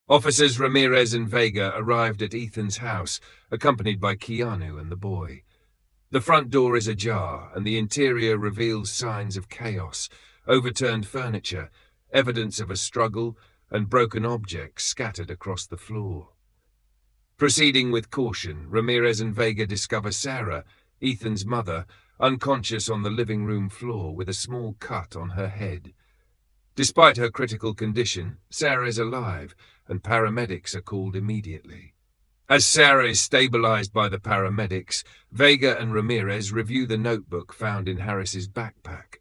Officers Ramirez and Vega arrived at Ethan's house, accompanied by Keanu and the boy. The front door is ajar, and the interior reveals signs of chaos, overturned furniture, evidence of a struggle, and broken objects scattered across the floor. Proceeding with caution, Ramirez and Vega discover Sarah, Ethan's mother, unconscious on the living room floor with a small cut on her head. Despite her critical condition, Sarah is alive, and paramedics are called immediately. As Sarah is stabilized by the paramedics, Vega and Ramirez review the notebook found in Harris's backpack.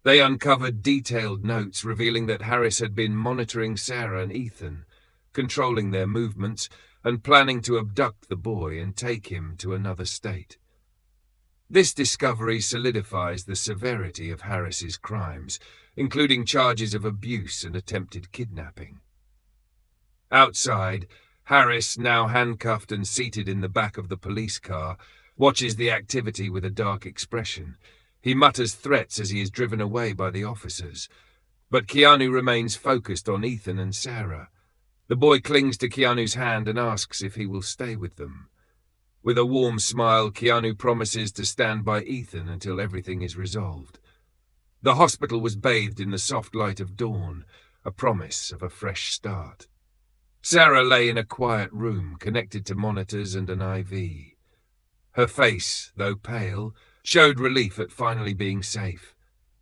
They uncovered detailed notes revealing that Harris had been monitoring Sarah and Ethan, controlling their movements, and planning to abduct the boy and take him to another state. This discovery solidifies the severity of Harris's crimes, including charges of abuse and attempted kidnapping. Outside, Harris, now handcuffed and seated in the back of the police car, watches the activity with a dark expression. He mutters threats as he is driven away by the officers. But Keanu remains focused on Ethan and Sarah. The boy clings to Keanu's hand and asks if he will stay with them. With a warm smile, Keanu promises to stand by Ethan until everything is resolved. The hospital was bathed in the soft light of dawn, a promise of a fresh start. Sarah lay in a quiet room connected to monitors and an IV. Her face, though pale, showed relief at finally being safe.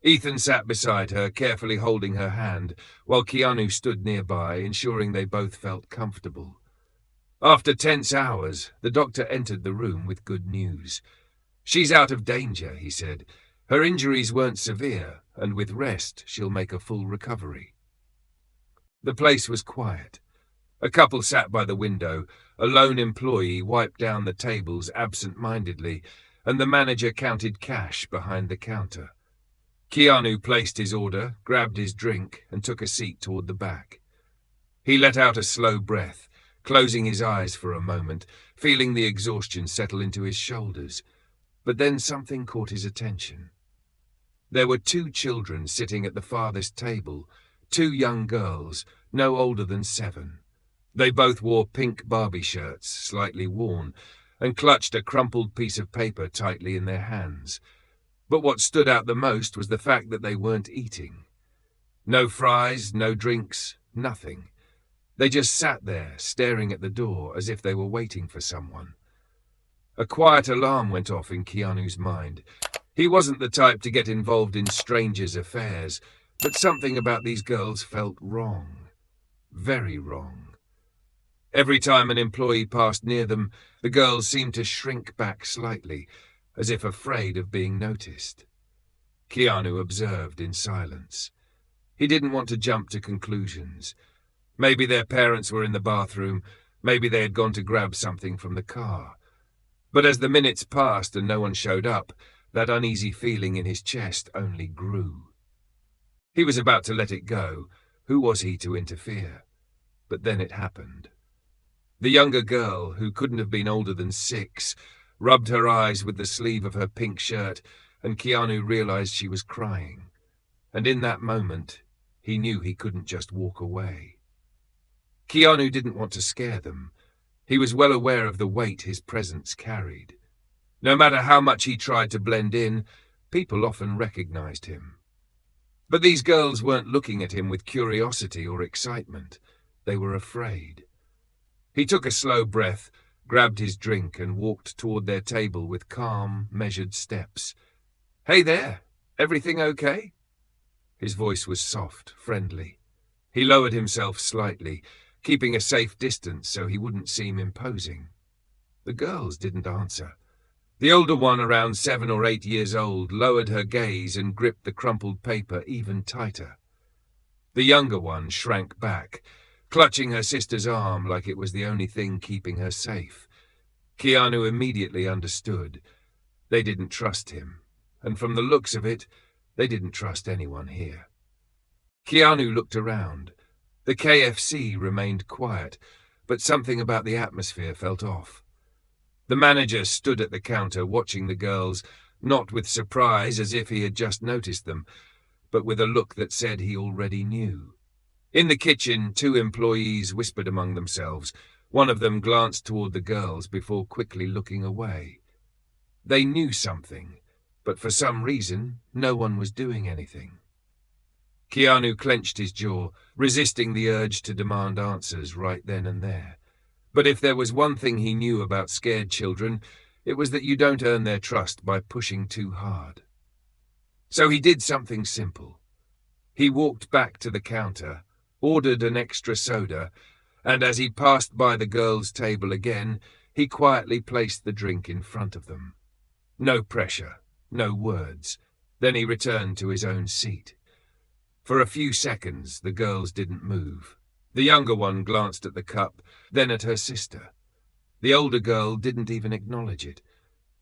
Ethan sat beside her, carefully holding her hand, while Keanu stood nearby, ensuring they both felt comfortable. After tense hours, the doctor entered the room with good news. "She's out of danger," he said. "Her injuries weren't severe, and with rest, she'll make a full recovery." The place was quiet. A couple sat by the window, a lone employee wiped down the tables absent-mindedly, and the manager counted cash behind the counter. Keanu placed his order, grabbed his drink, and took a seat toward the back. He let out a slow breath, closing his eyes for a moment, feeling the exhaustion settle into his shoulders. But then something caught his attention. There were two children sitting at the farthest table, two young girls, no older than 7. They both wore pink Barbie shirts, slightly worn, and clutched a crumpled piece of paper tightly in their hands. But what stood out the most was the fact that they weren't eating. No fries, no drinks, nothing. They just sat there, staring at the door as if they were waiting for someone. A quiet alarm went off in Keanu's mind. He wasn't the type to get involved in strangers' affairs, but something about these girls felt wrong. Very wrong. Every time an employee passed near them, the girls seemed to shrink back slightly, as if afraid of being noticed. Keanu observed in silence. He didn't want to jump to conclusions. Maybe their parents were in the bathroom, maybe they had gone to grab something from the car. But as the minutes passed and no one showed up, that uneasy feeling in his chest only grew. He was about to let it go. Who was he to interfere? But then it happened. The younger girl, who couldn't have been older than 6, rubbed her eyes with the sleeve of her pink shirt, and Keanu realized she was crying. And in that moment, he knew he couldn't just walk away. Keanu didn't want to scare them. He was well aware of the weight his presence carried. No matter how much he tried to blend in, people often recognized him. But these girls weren't looking at him with curiosity or excitement. They were afraid. He took a slow breath, grabbed his drink, and walked toward their table with calm, measured steps. "Hey there, everything okay?" His voice was soft, friendly. He lowered himself slightly, keeping a safe distance so he wouldn't seem imposing. The girls didn't answer. The older one, around 7 or 8 years old, lowered her gaze and gripped the crumpled paper even tighter. The younger one shrank back, clutching her sister's arm like it was the only thing keeping her safe. Keanu immediately understood. They didn't trust him, and from the looks of it, they didn't trust anyone here. Keanu looked around. The KFC remained quiet, but something about the atmosphere felt off. The manager stood at the counter watching the girls, not with surprise as if he had just noticed them, but with a look that said he already knew. In the kitchen, two employees whispered among themselves. One of them glanced toward the girls before quickly looking away. They knew something, but for some reason, no one was doing anything. Keanu clenched his jaw, resisting the urge to demand answers right then and there. But if there was one thing he knew about scared children, it was that you don't earn their trust by pushing too hard. So he did something simple. He walked back to the counter, ordered an extra soda, and as he passed by the girls' table again, he quietly placed the drink in front of them. No pressure, no words. Then he returned to his own seat. For a few seconds, the girls didn't move. The younger one glanced at the cup, then at her sister. The older girl didn't even acknowledge it.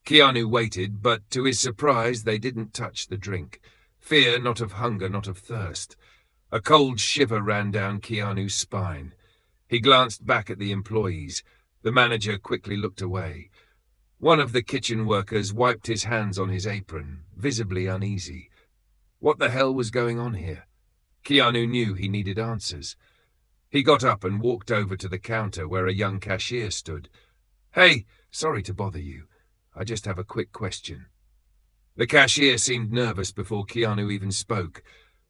Keanu waited, but to his surprise, they didn't touch the drink. Fear not of hunger, not of thirst. A cold shiver ran down Keanu's spine. He glanced back at the employees. The manager quickly looked away. One of the kitchen workers wiped his hands on his apron, visibly uneasy. What the hell was going on here? Keanu knew he needed answers. He got up and walked over to the counter where a young cashier stood. "Hey, sorry to bother you. I just have a quick question." The cashier seemed nervous before Keanu even spoke.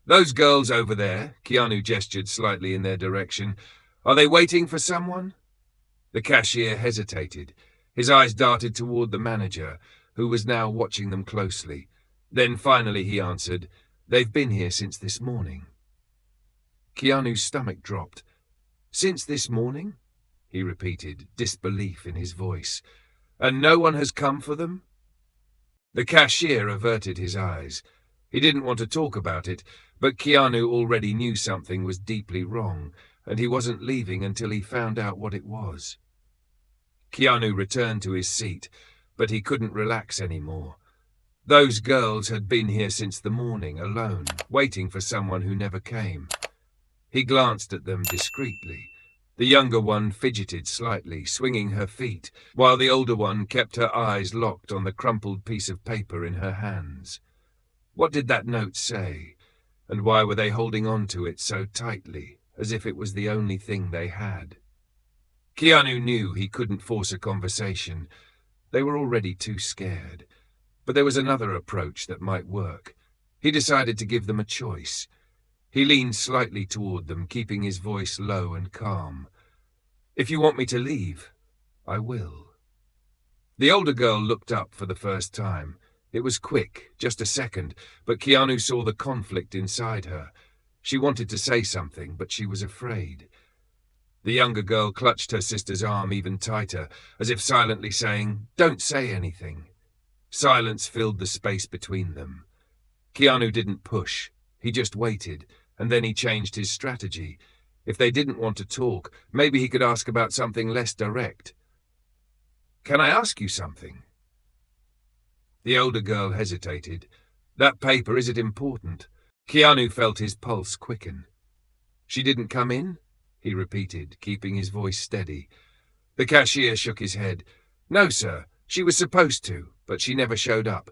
"Those girls over there," Keanu gestured slightly in their direction, "are they waiting for someone?" The cashier hesitated. His eyes darted toward the manager, who was now watching them closely. Then finally he answered, "They've been here since this morning." Keanu's stomach dropped. "Since this morning?" he repeated, disbelief in his voice. "And no one has come for them?" The cashier averted his eyes. He didn't want to talk about it, but Keanu already knew something was deeply wrong, and he wasn't leaving until he found out what it was. Keanu returned to his seat, but he couldn't relax anymore. Those girls had been here since the morning, alone, waiting for someone who never came. He glanced at them discreetly. The younger one fidgeted slightly, swinging her feet, while the older one kept her eyes locked on the crumpled piece of paper in her hands. What did that note say? And why were they holding on to it so tightly, as if it was the only thing they had? Keanu knew he couldn't force a conversation. They were already too scared. But there was another approach that might work. He decided to give them a choice. He leaned slightly toward them, keeping his voice low and calm. "If you want me to leave, I will." The older girl looked up for the first time. It was quick, just a second, but Keanu saw the conflict inside her. She wanted to say something, but she was afraid. The younger girl clutched her sister's arm even tighter, as if silently saying, "Don't say anything." Silence filled the space between them. Keanu didn't push. He just waited, and then he changed his strategy. If they didn't want to talk, maybe he could ask about something less direct. "Can I ask you something?" The older girl hesitated. "That paper, is it important?" Keanu felt his pulse quicken. "She didn't come in?" he repeated, keeping his voice steady. The cashier shook his head. "No, sir. She was supposed to, but she never showed up.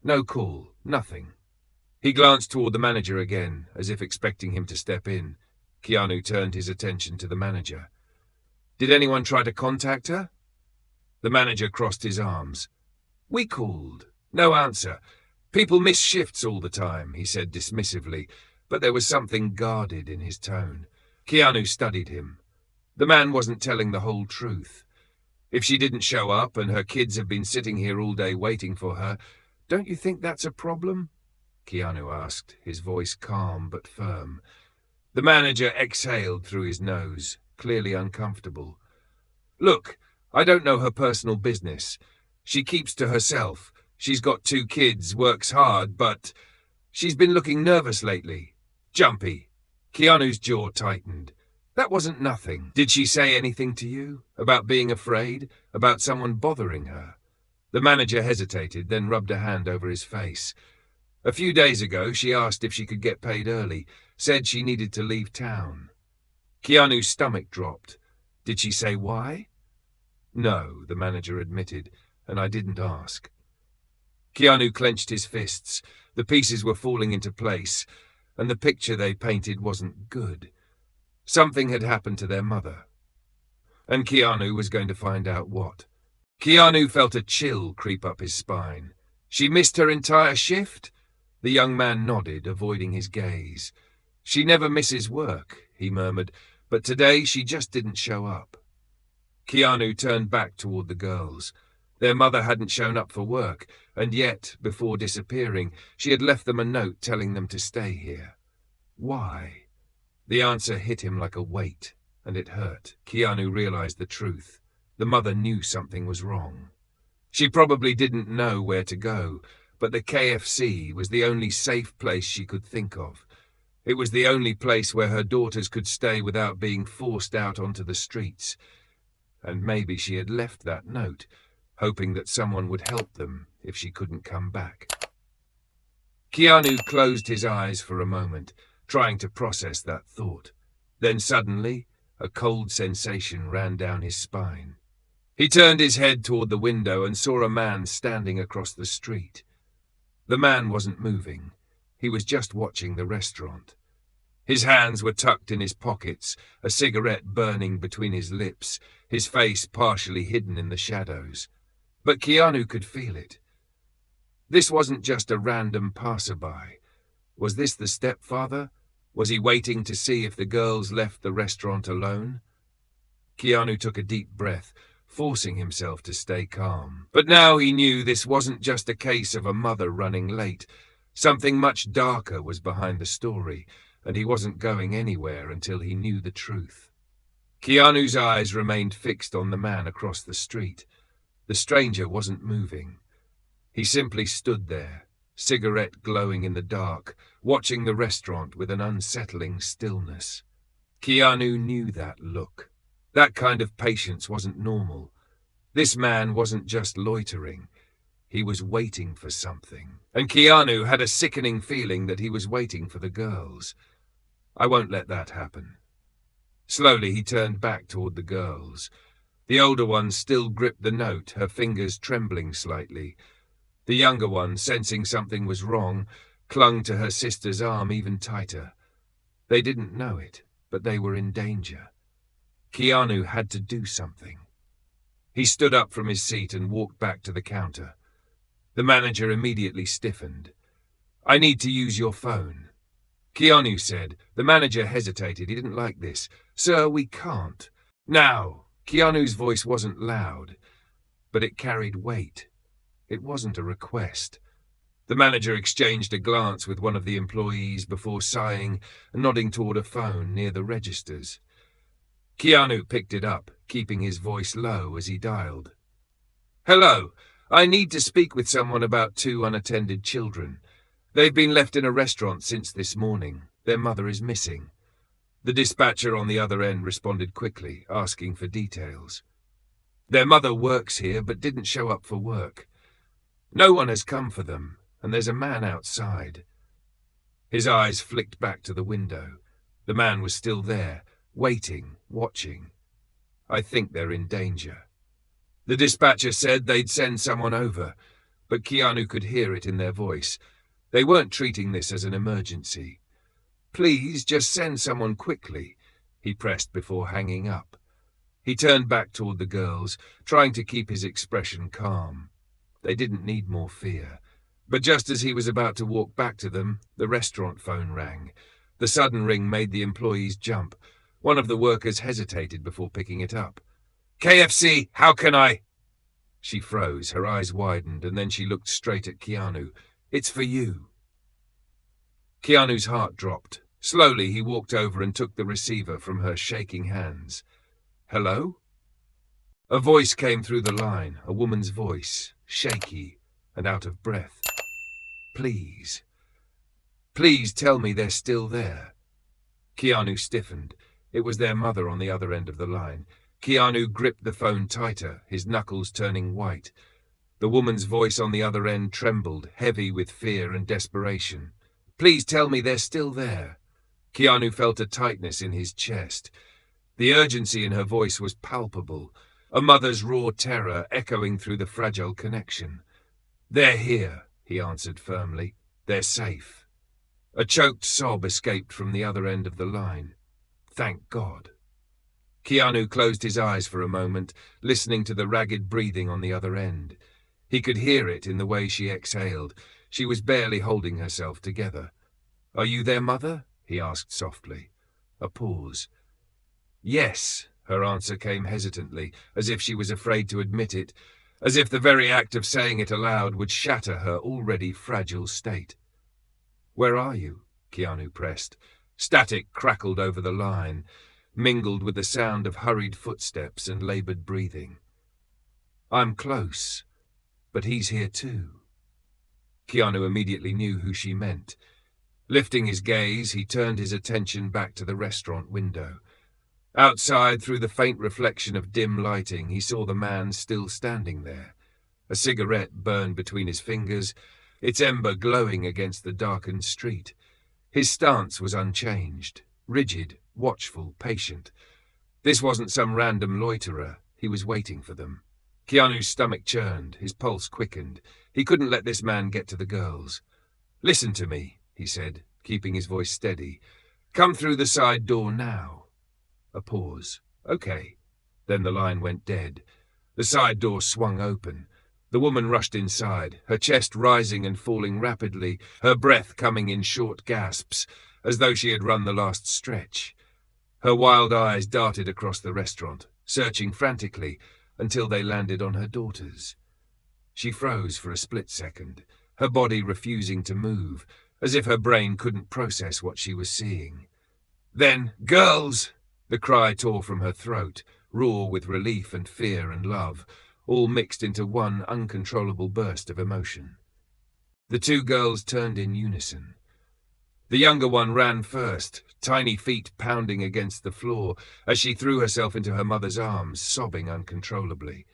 No call, nothing." He glanced toward the manager again, as if expecting him to step in. Keanu turned his attention to the manager. "Did anyone try to contact her?" The manager crossed his arms. "We called. No answer. People miss shifts all the time," he said dismissively, but there was something guarded in his tone. Keanu studied him. The man wasn't telling the whole truth. If she didn't show up and her kids have been sitting here all day waiting for her, don't you think that's a problem? Keanu asked, his voice calm but firm. The manager exhaled through his nose, clearly uncomfortable. "Look, I don't know her personal business. She keeps to herself. She's got 2 kids, works hard, but she's been looking nervous lately. Jumpy." Keanu's jaw tightened. "That wasn't nothing. Did she say anything to you? About being afraid? About someone bothering her?" The manager hesitated, then rubbed a hand over his face. "A few days ago, she asked if she could get paid early, said she needed to leave town." Keanu's stomach dropped. "Did she say why?" "No," the manager admitted, "and I didn't ask." Keanu clenched his fists. The pieces were falling into place, and the picture they painted wasn't good. Something had happened to their mother, and Keanu was going to find out what. Keanu felt a chill creep up his spine. She missed her entire shift? The young man nodded, avoiding his gaze. She never misses work, he murmured, but today she just didn't show up. Keanu turned back toward the girls. Their mother hadn't shown up for work, and yet, before disappearing, she had left them a note telling them to stay here. Why? The answer hit him like a weight, and it hurt. Keanu realized the truth. The mother knew something was wrong. She probably didn't know where to go, but the KFC was the only safe place she could think of. It was the only place where her daughters could stay without being forced out onto the streets. And maybe she had left that note, hoping that someone would help them if she couldn't come back. Keanu closed his eyes for a moment, trying to process that thought. Then suddenly, a cold sensation ran down his spine. He turned his head toward the window and saw a man standing across the street. The man wasn't moving. He was just watching the restaurant. His hands were tucked in his pockets, a cigarette burning between his lips, his face partially hidden in the shadows. But Keanu could feel it. This wasn't just a random passerby. Was this the stepfather? Was he waiting to see if the girls left the restaurant alone? Keanu took a deep breath, forcing himself to stay calm. But now he knew this wasn't just a case of a mother running late. Something much darker was behind the story, and he wasn't going anywhere until he knew the truth. Keanu's eyes remained fixed on the man across the street. The stranger wasn't moving. He simply stood there, cigarette glowing in the dark, watching the restaurant with an unsettling stillness. Keanu knew that look. That kind of patience wasn't normal. This man wasn't just loitering. He was waiting for something. And Keanu had a sickening feeling that he was waiting for the girls. I won't let that happen. Slowly he turned back toward the girls. The older one still gripped the note, her fingers trembling slightly. The younger one, sensing something was wrong, clung to her sister's arm even tighter. They didn't know it, but they were in danger. Keanu had to do something. He stood up from his seat and walked back to the counter. The manager immediately stiffened. "I need to use your phone." Keanu said. The manager hesitated. He didn't like this. "Sir, we can't." "Now." Keanu's voice wasn't loud, but it carried weight. It wasn't a request. The manager exchanged a glance with one of the employees before sighing and nodding toward a phone near the registers. Keanu picked it up, keeping his voice low as he dialed. "Hello. I need to speak with someone about 2 unattended children. They've been left in a restaurant since this morning. Their mother is missing." The dispatcher on the other end responded quickly, asking for details. "Their mother works here but didn't show up for work. No one has come for them, and there's a man outside." His eyes flicked back to the window. The man was still there, waiting, watching. "I think they're in danger." The dispatcher said they'd send someone over, but Keanu could hear it in their voice. They weren't treating this as an emergency. "Please, just send someone quickly," he pressed before hanging up. He turned back toward the girls, trying to keep his expression calm. They didn't need more fear. But just as he was about to walk back to them, the restaurant phone rang. The sudden ring made the employees jump. One of the workers hesitated before picking it up. "KFC, how can I—" She froze, her eyes widened, and then she looked straight at Keanu. "It's for you." Keanu's heart dropped. Slowly he walked over and took the receiver from her shaking hands. "Hello?" A voice came through the line, a woman's voice, shaky and out of breath. "Please. Please tell me they're still there." Keanu stiffened. It was their mother on the other end of the line. Keanu gripped the phone tighter, his knuckles turning white. The woman's voice on the other end trembled, heavy with fear and desperation. "Please tell me they're still there." Keanu felt a tightness in his chest. The urgency in her voice was palpable, a mother's raw terror echoing through the fragile connection. "They're here," he answered firmly. "They're safe." A choked sob escaped from the other end of the line. Thank God. Keanu closed his eyes for a moment, listening to the ragged breathing on the other end. He could hear it in the way she exhaled. She was barely holding herself together. "Are you their mother?" he asked softly. A pause. "Yes," her answer came hesitantly, as if she was afraid to admit it, as if the very act of saying it aloud would shatter her already fragile state. "Where are you?" Keanu pressed. Static crackled over the line, mingled with the sound of hurried footsteps and labored breathing. "I'm close, but he's here too." Keanu immediately knew who she meant. Lifting his gaze, he turned his attention back to the restaurant window. Outside, through the faint reflection of dim lighting, he saw the man still standing there. A cigarette burned between his fingers, its ember glowing against the darkened street. His stance was unchanged, rigid, watchful, patient. This wasn't some random loiterer. He was waiting for them. Keanu's stomach churned, his pulse quickened. He couldn't let this man get to the girls. "Listen to me," he said, keeping his voice steady. "Come through the side door now." A pause. "Okay." Then the line went dead. The side door swung open. The woman rushed inside, her chest rising and falling rapidly, her breath coming in short gasps, as though she had run the last stretch. Her wild eyes darted across the restaurant, searching frantically, until they landed on her daughters. She froze for a split second, her body refusing to move, as if her brain couldn't process what she was seeing. Then, "Girls!" The cry tore from her throat, raw with relief and fear and love, all mixed into one uncontrollable burst of emotion. The two girls turned in unison. The younger one ran first, tiny feet pounding against the floor, as she threw herself into her mother's arms, sobbing uncontrollably.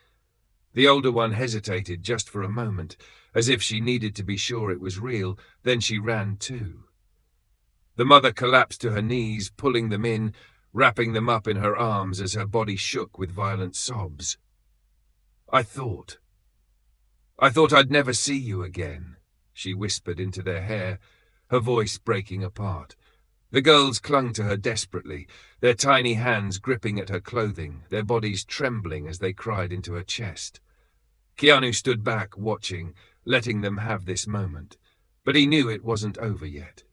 The older one hesitated just for a moment, as if she needed to be sure it was real, then she ran too. The mother collapsed to her knees, pulling them in, wrapping them up in her arms as her body shook with violent sobs. I thought I'd never see you again," she whispered into their hair, her voice breaking apart. The girls clung to her desperately, their tiny hands gripping at her clothing, their bodies trembling as they cried into her chest. Keanu stood back, watching, letting them have this moment, but he knew it wasn't over yet.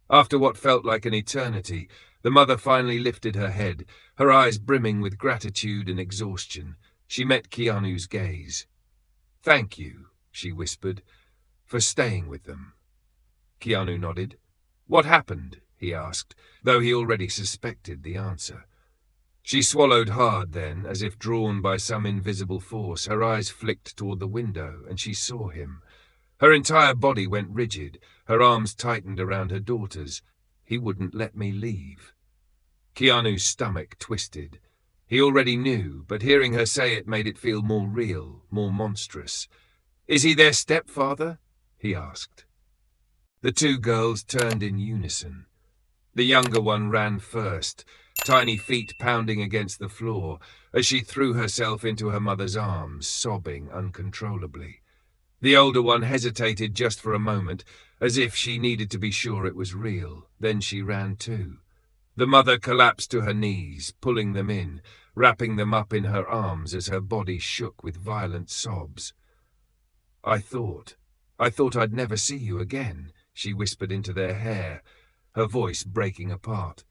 After what felt like an eternity, the mother finally lifted her head, her eyes brimming with gratitude and exhaustion. She met Keanu's gaze. "Thank you," she whispered, "for staying with them." Keanu nodded. "What happened?" he asked, though he already suspected the answer. She swallowed hard then, as if drawn by some invisible force. Her eyes flicked toward the window, and she saw him. Her entire body went rigid, her arms tightened around her daughters. "He wouldn't let me leave." Keanu's stomach twisted. He already knew, but hearing her say it made it feel more real, more monstrous. "Is he their stepfather?" he asked. The two girls turned in unison. The younger one ran first, tiny feet pounding against the floor, as she threw herself into her mother's arms, sobbing uncontrollably. The older one hesitated just for a moment, as if she needed to be sure it was real. Then she ran too. The mother collapsed to her knees, pulling them in, wrapping them up in her arms as her body shook with violent sobs. I thought I'd never see you again," she whispered into their hair, her voice breaking apart.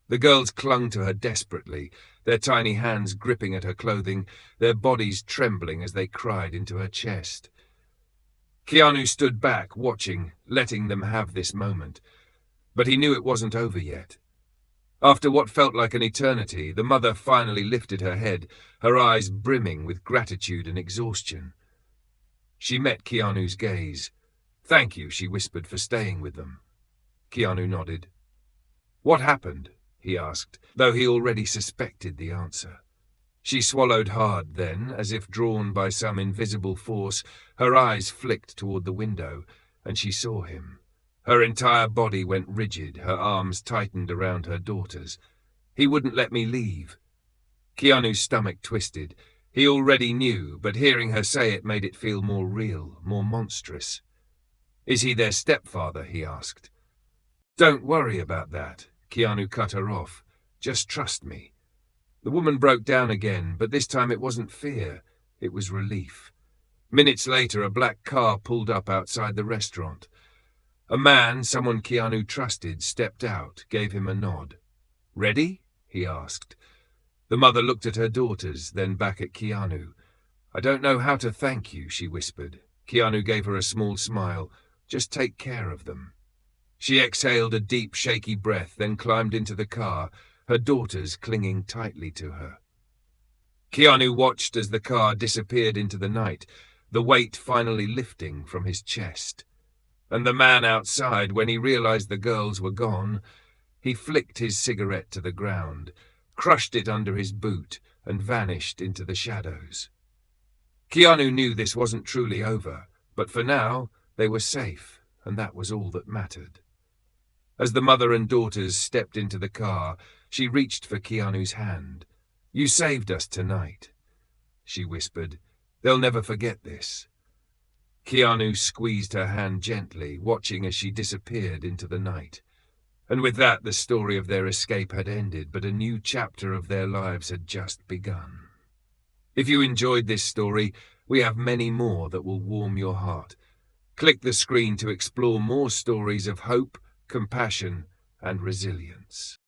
The girls clung to her desperately, their tiny hands gripping at her clothing, their bodies trembling as they cried into her chest. Keanu stood back, watching, letting them have this moment. But he knew it wasn't over yet. After what felt like an eternity, the mother finally lifted her head, her eyes brimming with gratitude and exhaustion. She met Keanu's gaze. "Thank you," she whispered, "for staying with them." Keanu nodded. "What happened?" he asked, though he already suspected the answer. She swallowed hard then, as if drawn by some invisible force. Her eyes flicked toward the window, and she saw him. Her entire body went rigid, her arms tightened around her daughters. "He wouldn't let me leave." Keanu's stomach twisted. He already knew, but hearing her say it made it feel more real, more monstrous. "Is he their stepfather?" he asked. "Don't worry about that," Keanu cut her off. Just trust me." The woman broke down again, but this time it wasn't fear, it was relief. Minutes later, a black car pulled up outside the restaurant. A man, someone Keanu trusted, stepped out, gave him a nod. "Ready?" he asked. The mother looked at her daughters, then back at Keanu. "I don't know how to thank you," she whispered. Keanu gave her a small smile. "Just take care of them." She exhaled a deep, shaky breath, then climbed into the car, her daughters clinging tightly to her. Keanu watched as the car disappeared into the night, the weight finally lifting from his chest. And the man outside, when he realized the girls were gone, he flicked his cigarette to the ground, crushed it under his boot, and vanished into the shadows. Keanu knew this wasn't truly over, but for now they were safe, and that was all that mattered. As the mother and daughters stepped into the car, she reached for Keanu's hand. "You saved us tonight," she whispered. "They'll never forget this." Keanu squeezed her hand gently, watching as she disappeared into the night. And with that, the story of their escape had ended, but a new chapter of their lives had just begun. If you enjoyed this story, we have many more that will warm your heart. Click the screen to explore more stories of hope, compassion, and resilience.